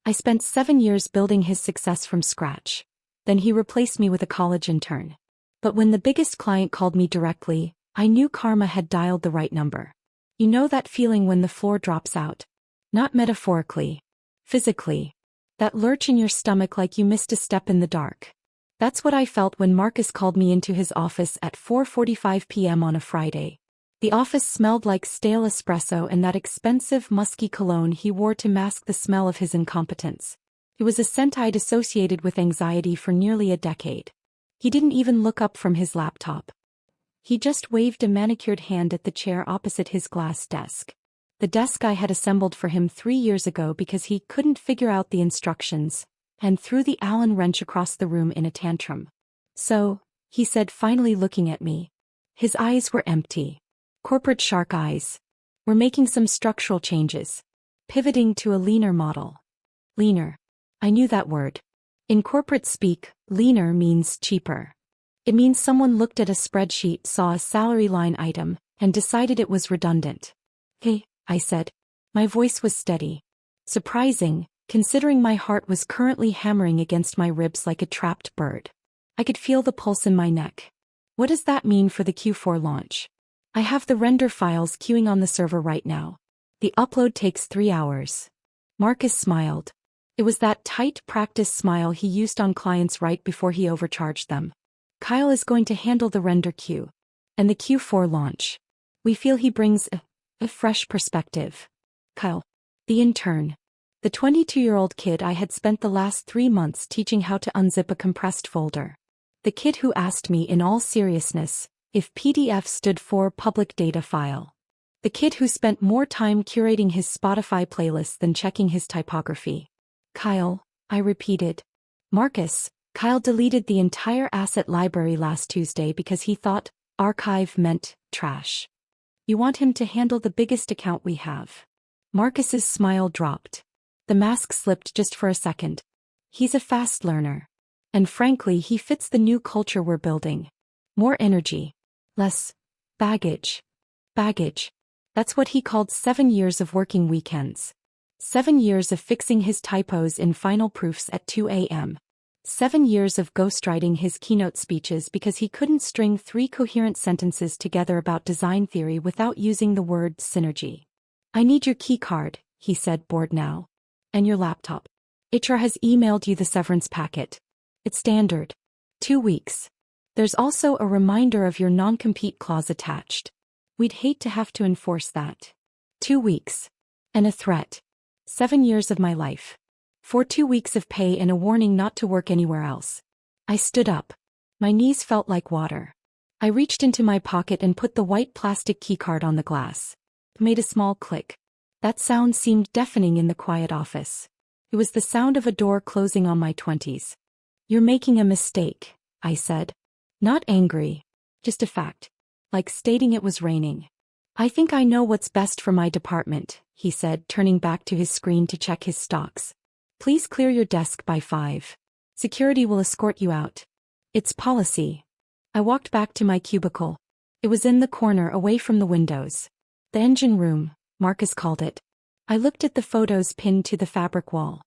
I spent 7 years building his success from scratch. Then he replaced me with a college intern. But when the biggest client called me directly, I knew karma had dialed the right number. You know that feeling when the floor drops out? Not metaphorically. Physically. That lurch in your stomach like you missed a step in the dark. That's what I felt when Marcus called me into his office at 4:45 p.m. on a Friday. The office smelled like stale espresso and that expensive musky cologne he wore to mask the smell of his incompetence. It was a scent I'd associated with anxiety for nearly a decade. He didn't even look up from his laptop. He just waved a manicured hand at the chair opposite his glass desk. The desk I had assembled for him 3 years ago because he couldn't figure out the instructions, and threw the Allen wrench across the room in a tantrum. "So," he said, finally looking at me. His eyes were empty. Corporate shark eyes. "We're making some structural changes. Pivoting to a leaner model." Leaner. I knew that word. In corporate speak, leaner means cheaper. It means someone looked at a spreadsheet, saw a salary line item, and decided it was redundant. "Hey," I said. My voice was steady. Surprising, considering my heart was currently hammering against my ribs like a trapped bird. I could feel the pulse in my neck. "What does that mean for the Q4 launch?" "I have the render files queuing on the server right now. The upload takes 3 hours. Marcus smiled. It was that tight practice smile he used on clients right before he overcharged them. "Kyle is going to handle the render queue. And the Q4 launch. We feel he brings a fresh perspective." Kyle. The intern. The 22-year-old kid I had spent the last 3 months teaching how to unzip a compressed folder. The kid who asked me in all seriousness if PDF stood for public data file. The kid who spent more time curating his Spotify playlist than checking his typography. "Kyle," I repeated. "Marcus." Kyle deleted the entire asset library last Tuesday because he thought archive meant trash. "You want him to handle the biggest account we have." Marcus's smile dropped. The mask slipped just for a second. "He's a fast learner. And frankly, he fits the new culture we're building. More energy. Less baggage." Baggage. That's what he called 7 years of working weekends. 7 years of fixing his typos in final proofs at 2 a.m. 7 years of ghostwriting his keynote speeches because he couldn't string 3 coherent sentences together about design theory without using the word synergy. "I need your key card," he said, bored now. "And your laptop. HR has emailed you the severance packet. It's standard. 2 weeks. There's also a reminder of your non-compete clause attached. We'd hate to have to enforce that. 2 weeks. And a threat. 7 years of my life. For 2 weeks of pay and a warning not to work anywhere else." I stood up. My knees felt like water. I reached into my pocket and put the white plastic keycard on the glass. It made a small click. That sound seemed deafening in the quiet office. It was the sound of a door closing on my 20s. "You're making a mistake," I said. Not angry. Just a fact. Like stating it was raining. "I think I know what's best for my department," he said, turning back to his screen to check his stocks. "Please clear your desk by 5. Security will escort you out. It's policy." I walked back to my cubicle. It was in the corner away from the windows. The engine room, Marcus called it. I looked at the photos pinned to the fabric wall.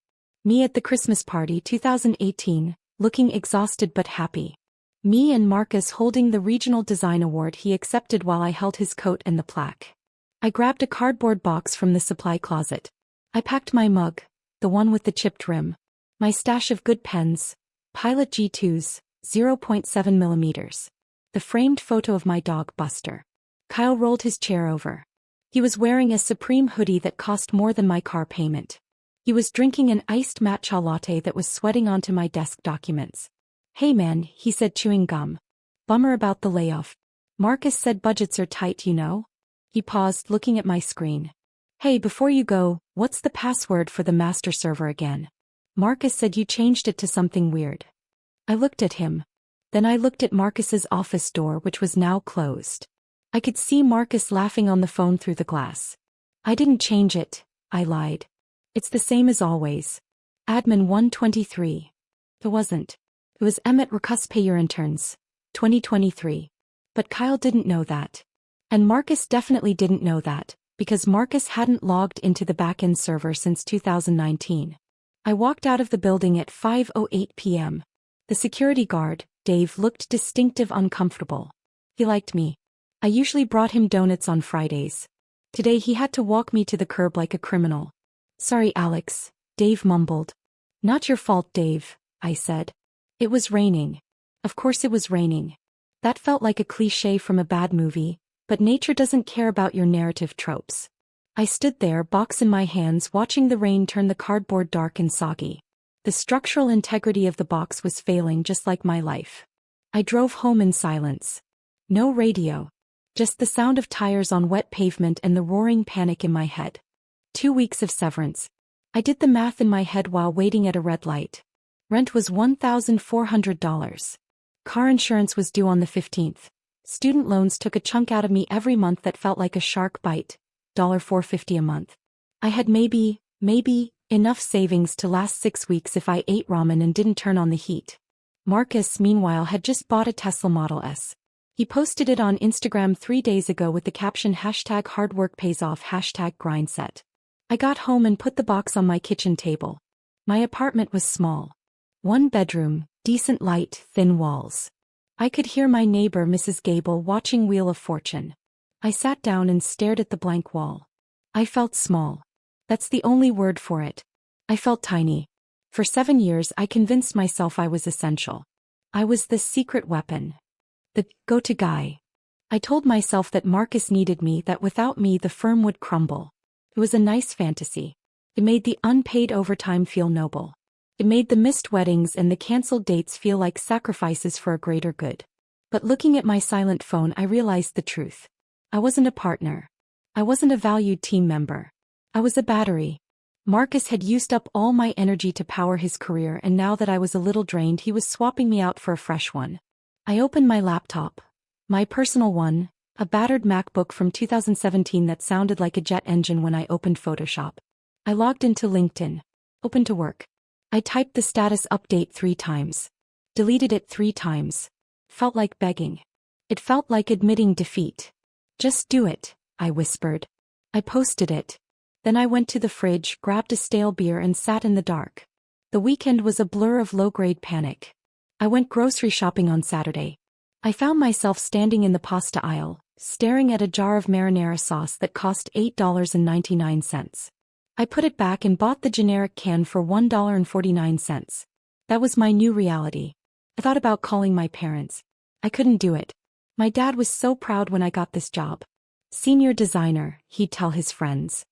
Me at the Christmas party 2018, looking exhausted but happy. Me and Marcus holding the regional design award he accepted while I held his coat and the plaque. I grabbed a cardboard box from the supply closet. I packed my mug, the one with the chipped rim. My stash of good pens, Pilot G2s, 0.7 millimeters. The framed photo of my dog Buster. Kyle rolled his chair over. He was wearing a Supreme hoodie that cost more than my car payment. He was drinking an iced matcha latte that was sweating onto my desk documents. "Hey man," he said, chewing gum. "Bummer about the layoff. Marcus said budgets are tight, you know?" He paused, looking at my screen. "Hey, before you go, what's the password for the master server again? Marcus said you changed it to something weird." I looked at him. Then I looked at Marcus's office door, which was now closed. I could see Marcus laughing on the phone through the glass. "I didn't change it," I lied. "It's the same as always. Admin 123. It wasn't. It was Emmett Recus Pay Your Interns, 2023. But Kyle didn't know that. And Marcus definitely didn't know that, because Marcus hadn't logged into the backend server since 2019. I walked out of the building at 5:08 p.m. The security guard, Dave, looked uncomfortable. He liked me. I usually brought him donuts on Fridays. Today he had to walk me to the curb like a criminal. Sorry, Alex, Dave mumbled. Not your fault, Dave, I said. It was raining. Of course it was raining. That felt like a cliché from a bad movie, but nature doesn't care about your narrative tropes. I stood there, box in my hands, watching the rain turn the cardboard dark and soggy. The structural integrity of the box was failing, just like my life. I drove home in silence. No radio. Just the sound of tires on wet pavement and the roaring panic in my head. 2 weeks of severance. I did the math in my head while waiting at a red light. Rent was $1,400. Car insurance was due on the 15th. Student loans took a chunk out of me every month that felt like a shark bite. $4.50 a month. I had maybe enough savings to last 6 weeks if I ate ramen and didn't turn on the heat. Marcus, meanwhile, had just bought a Tesla Model S. He posted it on Instagram 3 days ago with the caption #hardworkpaysoff #grindset. I got home and put the box on my kitchen table. My apartment was small. 1 bedroom, decent light, thin walls. I could hear my neighbor Mrs. Gable watching Wheel of Fortune. I sat down and stared at the blank wall. I felt small. That's the only word for it. I felt tiny. For 7 years I convinced myself I was essential. I was the secret weapon. The go-to guy. I told myself that Marcus needed me, that without me the firm would crumble. It was a nice fantasy. It made the unpaid overtime feel noble. It made the missed weddings and the cancelled dates feel like sacrifices for a greater good. But looking at my silent phone, I realized the truth. I wasn't a partner. I wasn't a valued team member. I was a battery. Marcus had used up all my energy to power his career, and now that I was a little drained, he was swapping me out for a fresh one. I opened my laptop. My personal one, a battered MacBook from 2017 that sounded like a jet engine when I opened Photoshop. I logged into LinkedIn. Open to work. I typed the status update 3 times. Deleted it 3 times. Felt like begging. It felt like admitting defeat. Just do it, I whispered. I posted it. Then I went to the fridge, grabbed a stale beer and sat in the dark. The weekend was a blur of low-grade panic. I went grocery shopping on Saturday. I found myself standing in the pasta aisle, staring at a jar of marinara sauce that cost $8.99. I put it back and bought the generic can for $1.49. That was my new reality. I thought about calling my parents. I couldn't do it. My dad was so proud when I got this job. Senior designer, he'd tell his friends.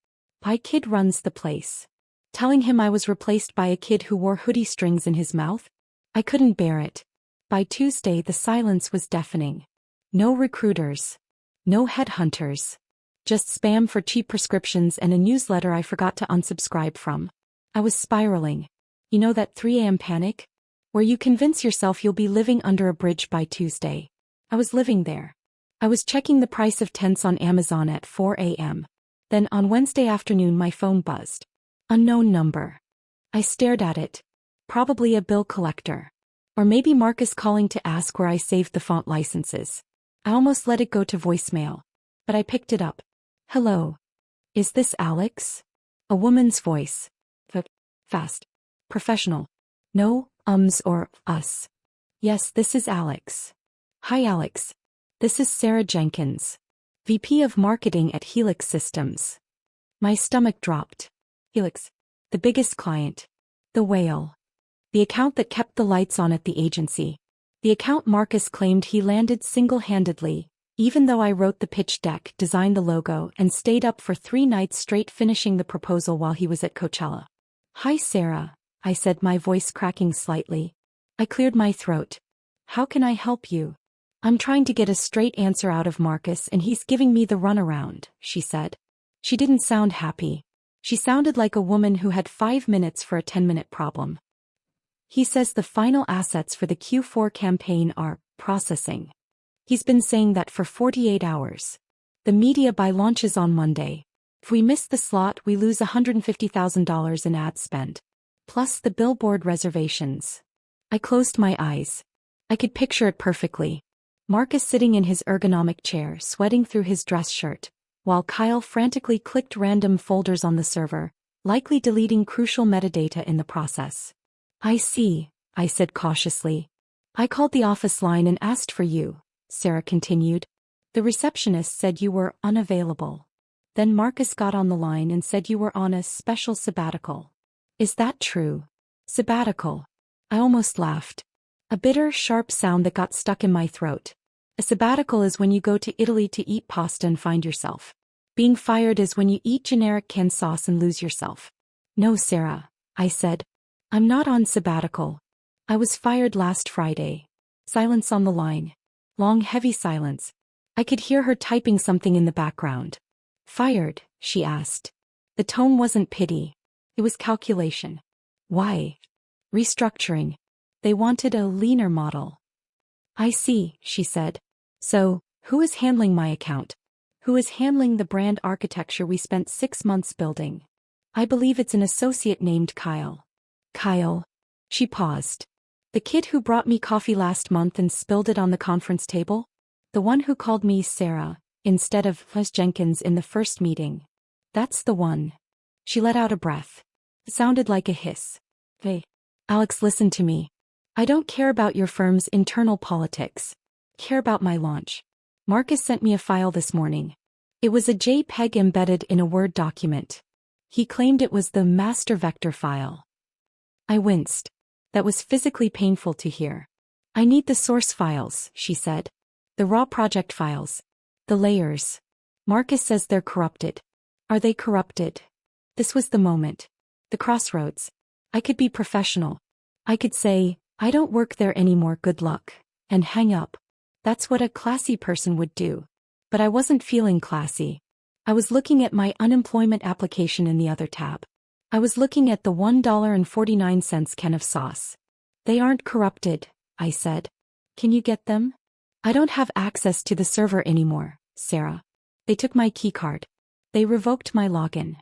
My kid runs the place. Telling him I was replaced by a kid who wore hoodie strings in his mouth? I couldn't bear it. By Tuesday the silence was deafening. No recruiters. No headhunters. Just spam for cheap prescriptions and a newsletter I forgot to unsubscribe from. I was spiraling. You know that 3 a.m. panic? Where you convince yourself you'll be living under a bridge by Tuesday. I was living there. I was checking the price of tents on Amazon at 4 a.m. Then on Wednesday afternoon my phone buzzed. Unknown number. I stared at it. Probably a bill collector. Or maybe Marcus calling to ask where I saved the font licenses. I almost let it go to voicemail. But I picked it up. Hello. Is this Alex? A woman's voice. Fast. Professional. No ums or us. Yes, this is Alex. Hi Alex. This is Sarah Jenkins, VP of Marketing at Helix Systems. My stomach dropped. Helix. The biggest client. The whale. The account that kept the lights on at the agency. The account Marcus claimed he landed single-handedly, even though I wrote the pitch deck, designed the logo, and stayed up for 3 nights straight finishing the proposal while he was at Coachella. Hi Sarah, I said, my voice cracking slightly. I cleared my throat. How can I help you? I'm trying to get a straight answer out of Marcus and he's giving me the runaround, she said. She didn't sound happy. She sounded like a woman who had 5 minutes for a 10-minute problem. He says the final assets for the Q4 campaign are processing. He's been saying that for 48 hours. The media buy launches on Monday. If we miss the slot, we lose $150,000 in ad spend. Plus the billboard reservations. I closed my eyes. I could picture it perfectly. Marcus sitting in his ergonomic chair, sweating through his dress shirt, while Kyle frantically clicked random folders on the server, likely deleting crucial metadata in the process. I see, I said cautiously. I called the office line and asked for you, Sarah continued. The receptionist said you were unavailable. Then Marcus got on the line and said you were on a special sabbatical. Is that true? Sabbatical. I almost laughed. A bitter, sharp sound that got stuck in my throat. A sabbatical is when you go to Italy to eat pasta and find yourself. Being fired is when you eat generic canned sauce and lose yourself. No, Sarah, I said. I'm not on sabbatical. I was fired last Friday. Silence on the line. Long, heavy silence. I could hear her typing something in the background. Fired, she asked. The tone wasn't pity. It was calculation. Why? Restructuring. They wanted a leaner model. I see, she said. So, who is handling my account? Who is handling the brand architecture we spent 6 months building? I believe it's an associate named Kyle. Kyle. She paused. The kid who brought me coffee last month and spilled it on the conference table? The one who called me Sarah, instead of Ms. Jenkins in the first meeting. That's the one. She let out a breath. It sounded like a hiss. Hey. Alex, listen to me. I don't care about your firm's internal politics. I care about my launch. Marcus sent me a file this morning. It was a JPEG embedded in a Word document. He claimed it was the master vector file. I winced. That was physically painful to hear. I need the source files, she said. The raw project files. The layers. Marcus says they're corrupted. Are they corrupted? This was the moment. The crossroads. I could be professional. I could say, I don't work there anymore, good luck, and hang up. That's what a classy person would do. But I wasn't feeling classy. I was looking at my unemployment application in the other tab. I was looking at the $1.49 can of sauce. They aren't corrupted, I said. Can you get them? I don't have access to the server anymore, Sarah. They took my keycard. They revoked my login.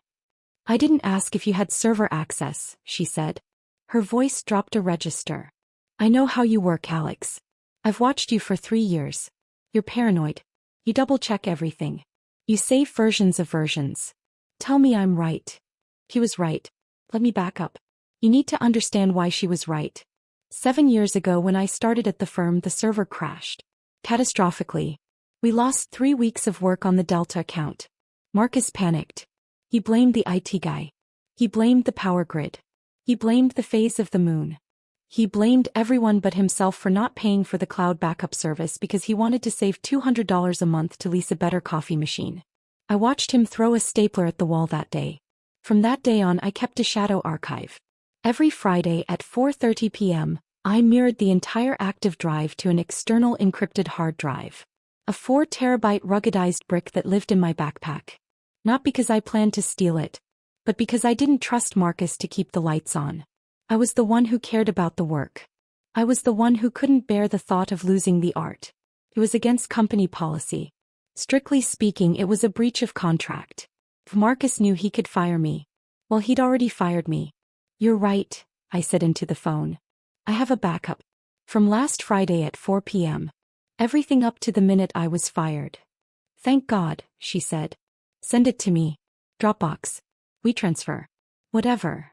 I didn't ask if you had server access, she said. Her voice dropped a register. I know how you work, Alex. I've watched you for 3 years. You're paranoid. You double-check everything. You save versions of versions. Tell me I'm right. He was right. Let me back up. You need to understand why she was right. 7 years ago when I started at the firm, the server crashed. Catastrophically. We lost 3 weeks of work on the Delta account. Marcus panicked. He blamed the IT guy. He blamed the power grid. He blamed the phase of the moon. He blamed everyone but himself for not paying for the cloud backup service because he wanted to save $200 a month to lease a better coffee machine. I watched him throw a stapler at the wall that day. From that day on, I kept a shadow archive. Every Friday at 4:30 p.m., I mirrored the entire active drive to an external encrypted hard drive. A 4-terabyte ruggedized brick that lived in my backpack. Not because I planned to steal it, but because I didn't trust Marcus to keep the lights on. I was the one who cared about the work. I was the one who couldn't bear the thought of losing the art. It was against company policy. Strictly speaking, it was a breach of contract. If Marcus knew he could fire me, well, he'd already fired me. You're right, I said into the phone. I have a backup. From last Friday at 4 p.m. Everything up to the minute I was fired. Thank God, she said. Send it to me. Dropbox. WeTransfer. Whatever.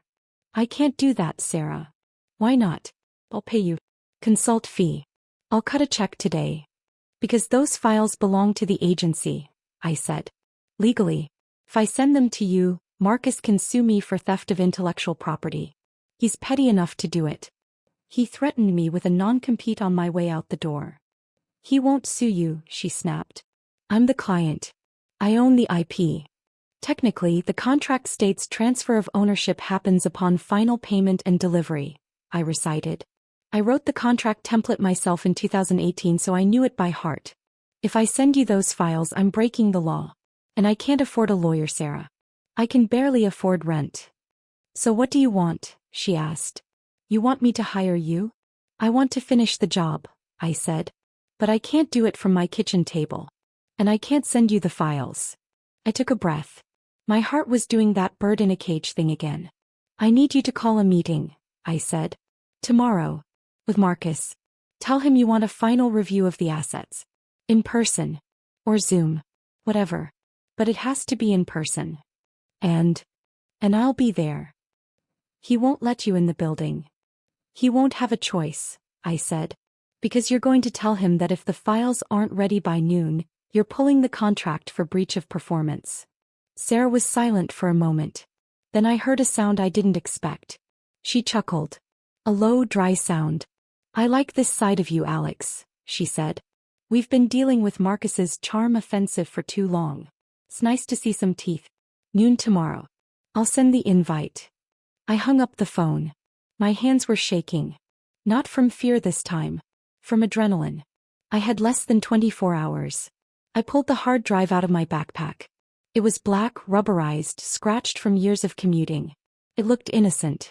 I can't do that, Sarah. Why not? I'll pay you. Consult fee. I'll cut a check today. Because those files belong to the agency, I said. Legally. If I send them to you, Marcus can sue me for theft of intellectual property. He's petty enough to do it. He threatened me with a non-compete on my way out the door. He won't sue you, she snapped. I'm the client. I own the IP. Technically, the contract states transfer of ownership happens upon final payment and delivery, I recited. I wrote the contract template myself in 2018, so I knew it by heart. If I send you those files, I'm breaking the law. And I can't afford a lawyer, Sarah. I can barely afford rent. So what do you want? She asked. You want me to hire you? I want to finish the job, I said. But I can't do it from my kitchen table. And I can't send you the files. I took a breath. My heart was doing that bird in a cage thing again. I need you to call a meeting, I said. Tomorrow. With Marcus. Tell him you want a final review of the assets. In person. Or Zoom. Whatever. But it has to be in person. And And I'll be there. He won't let you in the building. He won't have a choice, I said. Because you're going to tell him that if the files aren't ready by noon, you're pulling the contract for breach of performance. Sarah was silent for a moment. Then I heard a sound I didn't expect. She chuckled. A low, dry sound. I like this side of you, Alex, she said. We've been dealing with Marcus's charm offensive for too long. It's nice to see some teeth. Noon tomorrow. I'll send the invite. I hung up the phone. My hands were shaking. Not from fear this time. From adrenaline. I had less than 24 hours. I pulled the hard drive out of my backpack. It was black, rubberized, scratched from years of commuting. It looked innocent.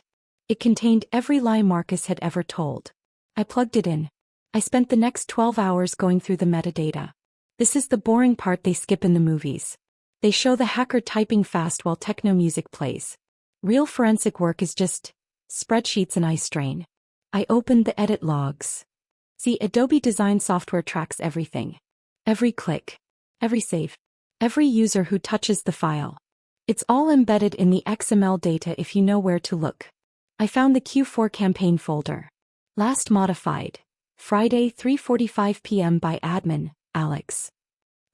It contained every lie Marcus had ever told. I plugged it in. I spent the next 12 hours going through the metadata. This is the boring part they skip in the movies. They show the hacker typing fast while techno music plays. Real forensic work is just spreadsheets and eye strain. I opened the edit logs. See, Adobe design software tracks everything. Every click. Every save. Every user who touches the file. It's all embedded in the XML data if you know where to look. I found the Q4 campaign folder. Last modified. Friday 3:45 p.m. by admin, Alex.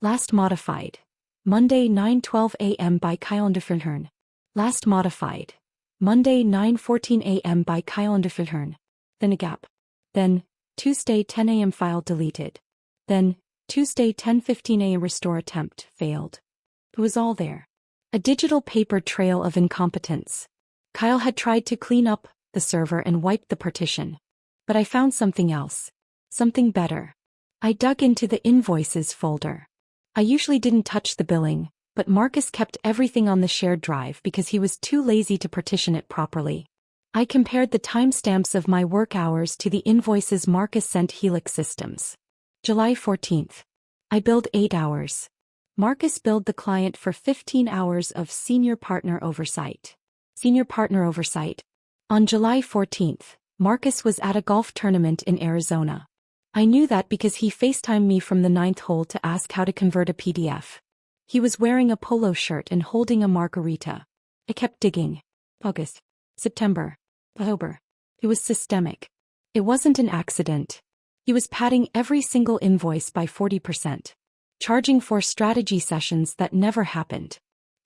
Last modified. Monday 9:12 a.m. by Kyle Intern. Last modified. Monday 9:14 a.m. by Kyle Intern. Then a gap. Then, Tuesday 10 a.m. file deleted. Then, Tuesday 10:15 a.m. restore attempt failed. It was all there. A digital paper trail of incompetence. Kyle had tried to clean up the server and wiped the partition. But I found something else. Something better. I dug into the invoices folder. I usually didn't touch the billing, but Marcus kept everything on the shared drive because he was too lazy to partition it properly. I compared the timestamps of my work hours to the invoices Marcus sent Helix Systems. July 14th. I billed 8 hours. Marcus billed the client for 15 hours of senior partner oversight. Senior partner oversight. On July 14th, Marcus was at a golf tournament in Arizona. I knew that because he FaceTimed me from the 9th hole to ask how to convert a PDF. He was wearing a polo shirt and holding a margarita. I kept digging. August. September. October. It was systemic. It wasn't an accident. He was padding every single invoice by 40%. Charging for strategy sessions that never happened.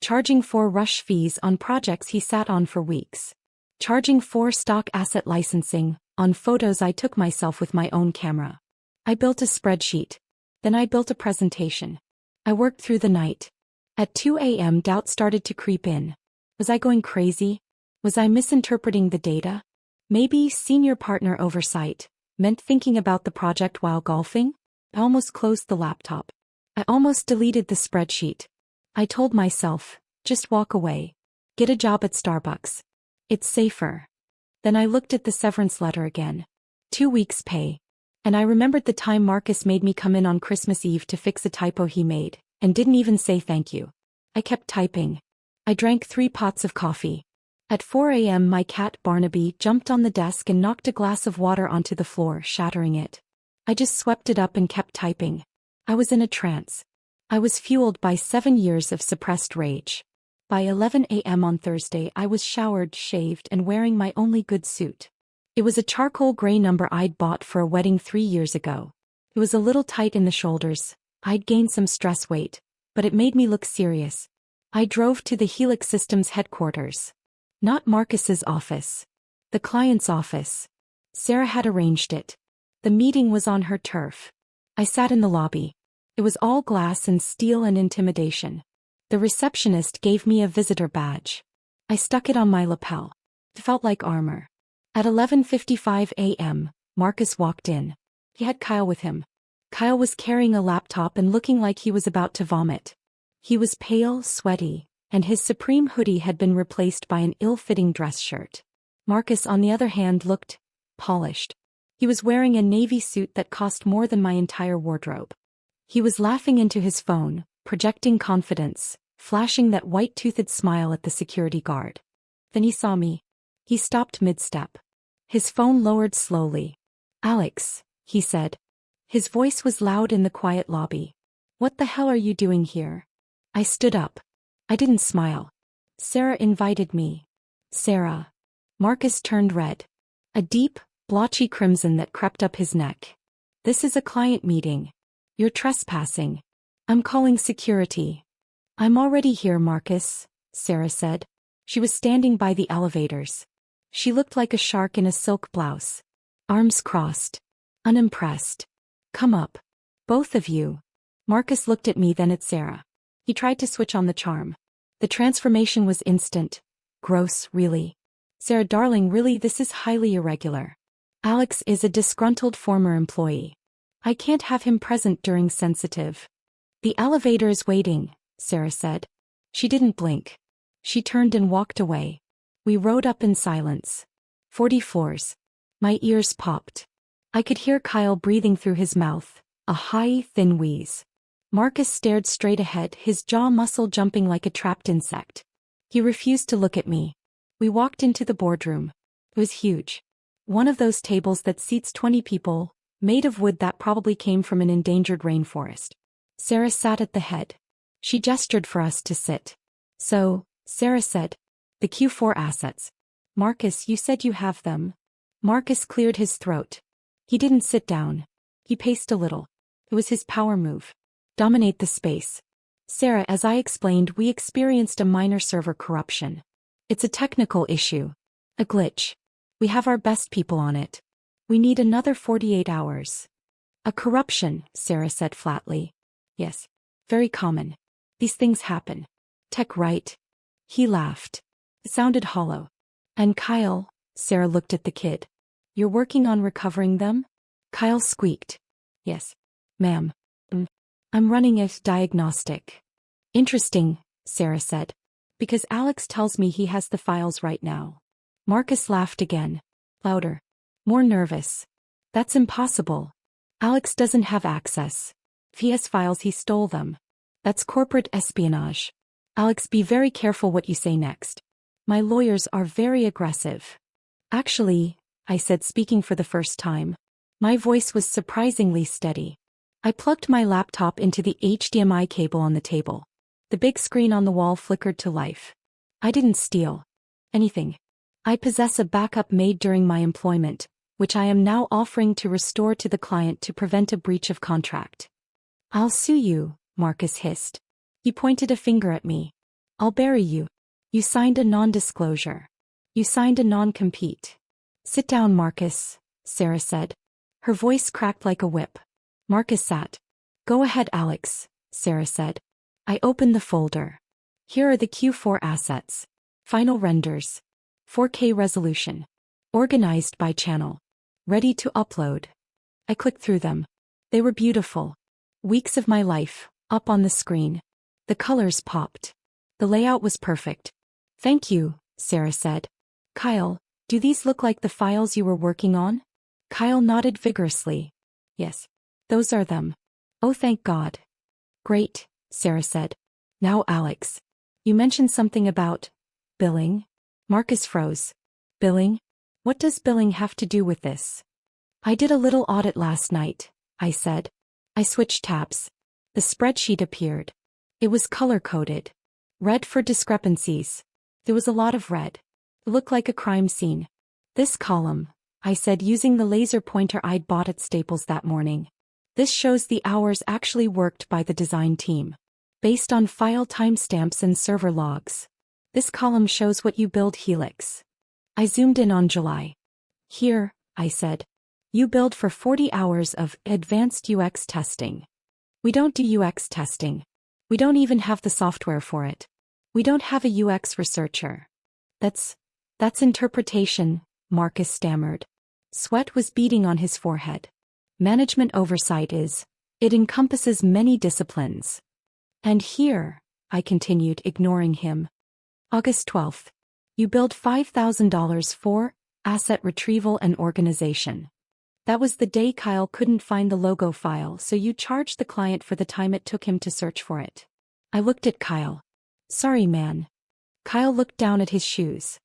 Charging for rush fees on projects he sat on for weeks. Charging for stock asset licensing on photos I took myself with my own camera. I built a spreadsheet. Then I built a presentation. I worked through the night. At 2 a.m. doubt started to creep in. Was I going crazy? Was I misinterpreting the data? Maybe senior partner oversight meant thinking about the project while golfing? I almost closed the laptop. I almost deleted the spreadsheet. I told myself, just walk away. Get a job at Starbucks. It's safer. Then I looked at the severance letter again. 2 weeks' pay. And I remembered the time Marcus made me come in on Christmas Eve to fix a typo he made, and didn't even say thank you. I kept typing. I drank 3 pots of coffee. At 4 a.m. my cat Barnaby jumped on the desk and knocked a glass of water onto the floor, shattering it. I just swept it up and kept typing. I was in a trance. I was fueled by 7 years of suppressed rage. By 11 a.m. on Thursday I was showered, shaved, and wearing my only good suit. It was a charcoal gray number I'd bought for a wedding 3 years ago. It was a little tight in the shoulders. I'd gained some stress weight, but it made me look serious. I drove to the Helix Systems headquarters. Not Marcus's office. The client's office. Sarah had arranged it. The meeting was on her turf. I sat in the lobby. It was all glass and steel and intimidation. The receptionist gave me a visitor badge. I stuck it on my lapel. It felt like armor. At 11:55 a.m., Marcus walked in. He had Kyle with him. Kyle was carrying a laptop and looking like he was about to vomit. He was pale, sweaty, and his Supreme hoodie had been replaced by an ill-fitting dress shirt. Marcus, on the other hand, looked polished. He was wearing a navy suit that cost more than my entire wardrobe. He was laughing into his phone, projecting confidence, flashing that white-toothed smile at the security guard. Then he saw me. He stopped mid-step. His phone lowered slowly. "Alex," he said. His voice was loud in the quiet lobby. "What the hell are you doing here?" I stood up. I didn't smile. Sarah invited me. Sarah. Marcus turned red. A deep, blotchy crimson that crept up his neck. This is a client meeting. You're trespassing. I'm calling security. I'm already here, Marcus, Sarah said. She was standing by the elevators. She looked like a shark in a silk blouse. Arms crossed. Unimpressed. Come up. Both of you. Marcus looked at me, then at Sarah. He tried to switch on the charm. The transformation was instant. Gross, really. Sarah, darling, really, this is highly irregular. Alex is a disgruntled former employee. I can't have him present during sensitive. The elevator is waiting, Sarah said. She didn't blink. She turned and walked away. We rode up in silence. 40 floors. My ears popped. I could hear Kyle breathing through his mouth, a high, thin wheeze. Marcus stared straight ahead, his jaw muscle jumping like a trapped insect. He refused to look at me. We walked into the boardroom. It was huge. One of those tables that seats 20 people, made of wood that probably came from an endangered rainforest. Sarah sat at the head. She gestured for us to sit. So, Sarah said, the Q4 assets. Marcus, you said you have them. Marcus cleared his throat. He didn't sit down. He paced a little. It was his power move. Dominate the space. Sarah, as I explained, we experienced a minor server corruption. It's a technical issue. A glitch. We have our best people on it. We need another 48 hours. A corruption, Sarah said flatly. Yes. Very common. These things happen. Tech, right? He laughed. It sounded hollow. And Kyle, Sarah looked at the kid. You're working on recovering them? Kyle squeaked. Yes. Ma'am. I'm running a diagnostic. Interesting, Sarah said. Because Alex tells me he has the files right now. Marcus laughed again. Louder. More nervous. That's impossible. Alex doesn't have access. If he has files, he stole them. That's corporate espionage. Alex, be very careful what you say next. My lawyers are very aggressive. Actually, I said, speaking for the first time. My voice was surprisingly steady. I plugged my laptop into the HDMI cable on the table. The big screen on the wall flickered to life. I didn't steal anything. I possess a backup made during my employment, which I am now offering to restore to the client to prevent a breach of contract. I'll sue you, Marcus hissed. He pointed a finger at me. I'll bury you. You signed a non-disclosure. You signed a non-compete. Sit down, Marcus, Sarah said. Her voice cracked like a whip. Marcus sat. Go ahead, Alex, Sarah said. I opened the folder. Here are the Q4 assets. Final renders. 4K resolution. Organized by channel. Ready to upload. I clicked through them. They were beautiful. Weeks of my life, up on the screen. The colors popped. The layout was perfect. Thank you, Sarah said. Kyle, do these look like the files you were working on? Kyle nodded vigorously. Yes. Those are them. Oh, thank God. Great, Sarah said. Now, Alex. You mentioned something about billing. Marcus froze. Billing? What does billing have to do with this? I did a little audit last night, I said. I switched tabs. The spreadsheet appeared. It was color-coded. Red for discrepancies. There was a lot of red. It looked like a crime scene. This column, I said, using the laser pointer I'd bought at Staples that morning. This shows the hours actually worked by the design team. Based on file timestamps and server logs. This column shows what you billed Helix. I zoomed in on July. Here, I said. You billed for 40 hours of advanced UX testing. We don't do UX testing. We don't even have the software for it. We don't have a UX researcher. That's interpretation, Marcus stammered. Sweat was beading on his forehead. Management oversight it encompasses many disciplines. And here, I continued, ignoring him. August 12th. You billed $5,000 for asset retrieval and organization. That was the day Kyle couldn't find the logo file, so you charged the client for the time it took him to search for it. I looked at Kyle. Sorry, man. Kyle looked down at his shoes.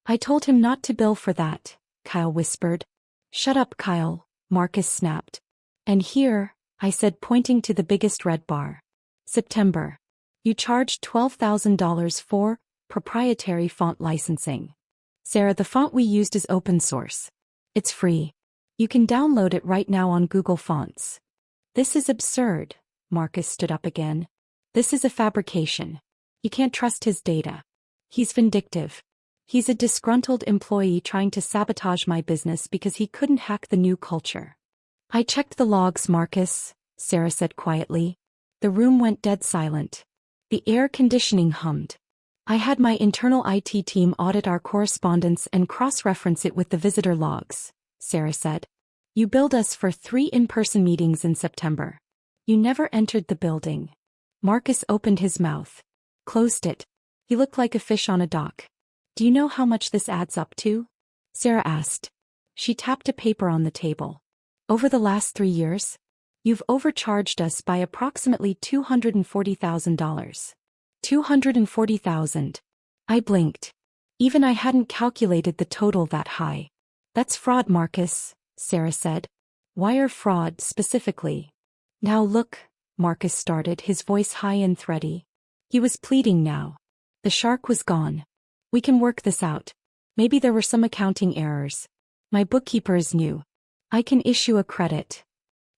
I told him not to bill for that, Kyle whispered. Shut up, Kyle, Marcus snapped. And here, I said, pointing to the biggest red bar. September. You charged $12,000 for proprietary font licensing. Sarah, the font we used is open source. It's free. You can download it right now on Google Fonts. This is absurd. Marcus stood up again. This is a fabrication. You can't trust his data. He's vindictive. He's a disgruntled employee trying to sabotage my business because he couldn't hack the new culture. I checked the logs, Marcus, Sarah said quietly. The room went dead silent. The air conditioning hummed. I had my internal IT team audit our correspondence and cross-reference it with the visitor logs, Sarah said. You billed us for 3 in-person meetings in September. You never entered the building. Marcus opened his mouth. Closed it. He looked like a fish on a dock. Do you know how much this adds up to? Sarah asked. She tapped a paper on the table. Over the last 3 years? You've overcharged us by approximately $240,000. $240,000. I blinked. Even I hadn't calculated the total that high. That's fraud, Marcus, Sarah said. Wire fraud specifically. Now look, Marcus started, his voice high and thready. He was pleading now. The shark was gone. We can work this out. Maybe there were some accounting errors. My bookkeeper is new. I can issue a credit.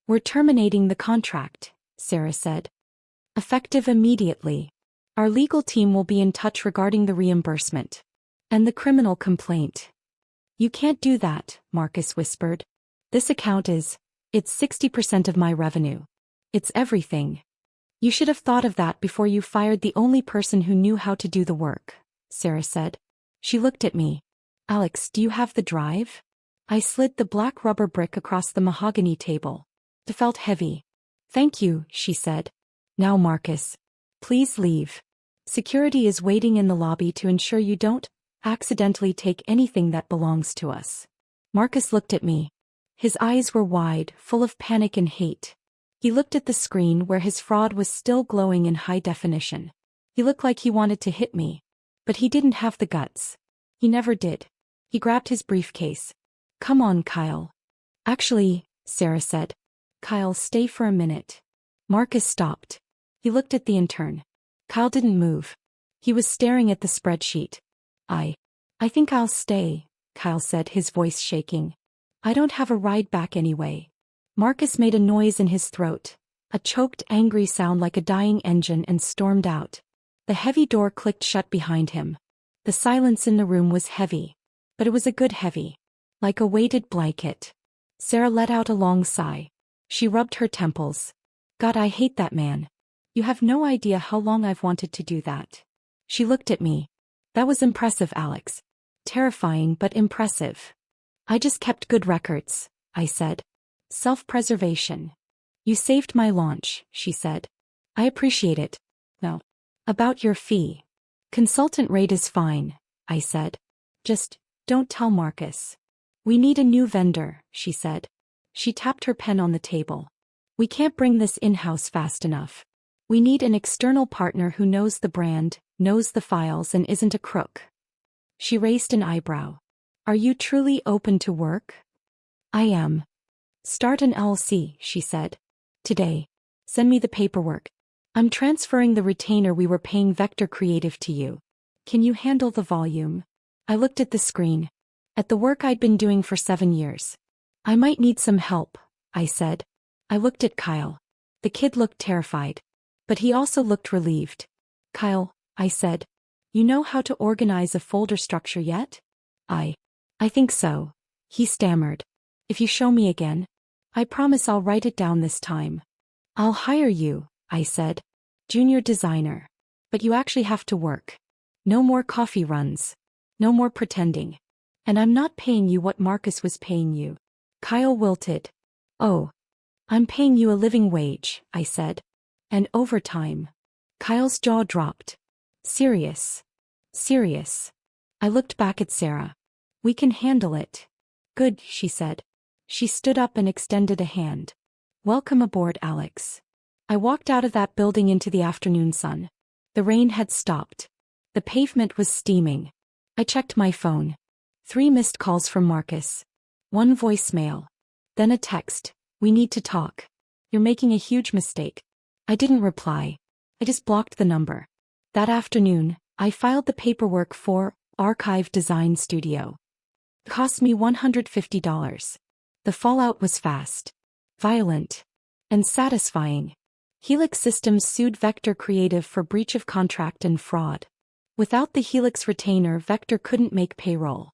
We're terminating the contract, Sarah said. Effective immediately. Our legal team will be in touch regarding the reimbursement. And the criminal complaint. You can't do that, Marcus whispered. This account it's 60% of my revenue. It's everything. You should have thought of that before you fired the only person who knew how to do the work, Sarah said. She looked at me. Alex, do you have the drive? I slid the black rubber brick across the mahogany table. It felt heavy. Thank you, she said. Now, Marcus. Please leave. Security is waiting in the lobby to ensure you don't accidentally take anything that belongs to us. Marcus looked at me. His eyes were wide, full of panic and hate. He looked at the screen where his fraud was still glowing in high definition. He looked like he wanted to hit me. But he didn't have the guts. He never did. He grabbed his briefcase. Come on, Kyle. Actually, Sarah said. Kyle, stay for a minute. Marcus stopped. He looked at the intern. Kyle didn't move. He was staring at the spreadsheet. I think I'll stay, Kyle said, his voice shaking. I don't have a ride back anyway. Marcus made a noise in his throat, a choked, angry sound like a dying engine, and stormed out. The heavy door clicked shut behind him. The silence in the room was heavy. But it was a good heavy. Like a weighted blanket. Sarah let out a long sigh. She rubbed her temples. God, I hate that man. You have no idea how long I've wanted to do that. She looked at me. That was impressive, Alex. Terrifying but impressive. I just kept good records, I said. Self-preservation. You saved my launch, she said. I appreciate it. No. About your fee. Consultant rate is fine, I said. Just, don't tell Marcus. We need a new vendor, she said. She tapped her pen on the table. We can't bring this in-house fast enough. We need an external partner who knows the brand, knows the files, and isn't a crook. She raised an eyebrow. Are you truly open to work? I am. Start an LLC, she said. Today. Send me the paperwork. I'm transferring the retainer we were paying Vector Creative to you. Can you handle the volume? I looked at the screen. At the work I'd been doing for 7 years. I might need some help, I said. I looked at Kyle. The kid looked terrified. But he also looked relieved. Kyle, I said. You know how to organize a folder structure yet? I think so. He stammered. If you show me again. I promise I'll write it down this time. I'll hire you, I said. Junior designer. But you actually have to work. No more coffee runs. No more pretending. And I'm not paying you what Marcus was paying you. Kyle wilted. Oh. I'm paying you a living wage, I said. And overtime. Kyle's jaw dropped. Serious. Serious. I looked back at Sarah. We can handle it. Good, she said. She stood up and extended a hand. Welcome aboard, Alex. I walked out of that building into the afternoon sun. The rain had stopped. The pavement was steaming. I checked my phone. 3 missed calls from Marcus. 1 voicemail. Then a text. We need to talk. You're making a huge mistake. I didn't reply. I just blocked the number. That afternoon, I filed the paperwork for Archive Design Studio. It cost me $150. The fallout was fast, violent, and satisfying. Helix Systems sued Vector Creative for breach of contract and fraud. Without the Helix retainer, Vector couldn't make payroll.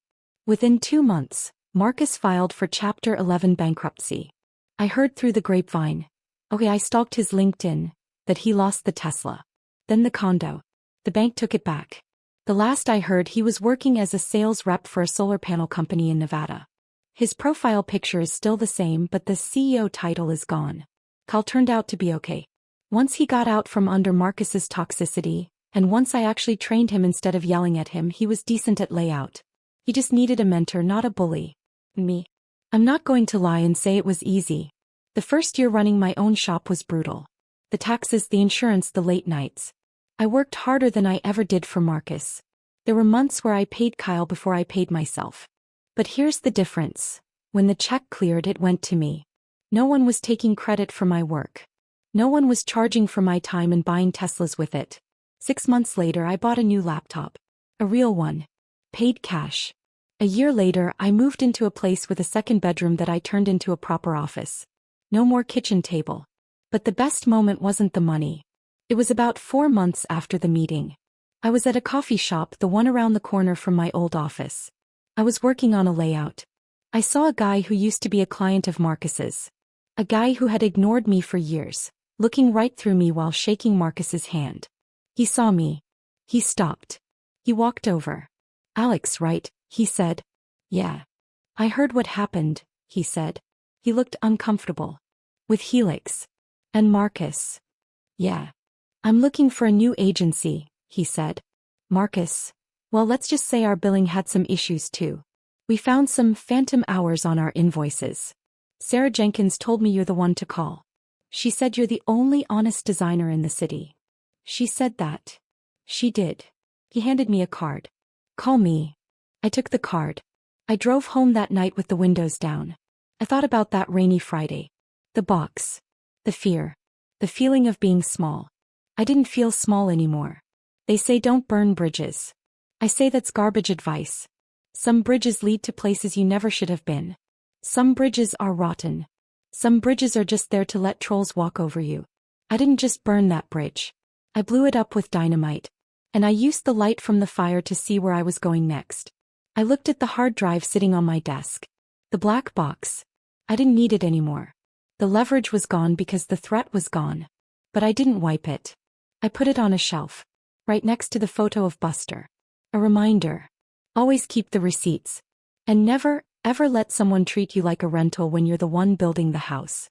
Within 2 months, Marcus filed for Chapter 11 bankruptcy. I heard through the grapevine. I stalked his LinkedIn, that he lost the Tesla. Then the condo. The bank took it back. The last I heard, he was working as a sales rep for a solar panel company in Nevada. His profile picture is still the same, but the CEO title is gone. Cal turned out to be okay. Once he got out from under Marcus's toxicity, and once I actually trained him instead of yelling at him, he was decent at layout. He just needed a mentor, not a bully. Me. I'm not going to lie and say it was easy. The first year running my own shop was brutal. The taxes, the insurance, the late nights. I worked harder than I ever did for Marcus. There were months where I paid Kyle before I paid myself. But here's the difference. When the check cleared, it went to me. No one was taking credit for my work. No one was charging for my time and buying Teslas with it. 6 months later, I bought a new laptop. A real one. Paid cash. A year later, I moved into a place with a second bedroom that I turned into a proper office. No more kitchen table. But the best moment wasn't the money. It was about 4 months after the meeting. I was at a coffee shop, the one around the corner from my old office. I was working on a layout. I saw a guy who used to be a client of Marcus's. A guy who had ignored me for years, looking right through me while shaking Marcus's hand. He saw me. He stopped. He walked over. "Alex, right?" he said. "Yeah. I heard what happened," he said. He looked uncomfortable. "With Helix. And Marcus." "Yeah. I'm looking for a new agency," he said. "Marcus. Well, let's just say our billing had some issues too. We found some phantom hours on our invoices. Sarah Jenkins told me you're the one to call. She said you're the only honest designer in the city." "She said that." "She did." He handed me a card. "Call me." I took the card. I drove home that night with the windows down. I thought about that rainy Friday. The box. The fear. The feeling of being small. I didn't feel small anymore. They say don't burn bridges. I say that's garbage advice. Some bridges lead to places you never should have been. Some bridges are rotten. Some bridges are just there to let trolls walk over you. I didn't just burn that bridge. I blew it up with dynamite. And I used the light from the fire to see where I was going next. I looked at the hard drive sitting on my desk. The black box. I didn't need it anymore. The leverage was gone because the threat was gone. But I didn't wipe it. I put it on a shelf. Right next to the photo of Buster. A reminder. Always keep the receipts. And never, ever let someone treat you like a rental when you're the one building the house.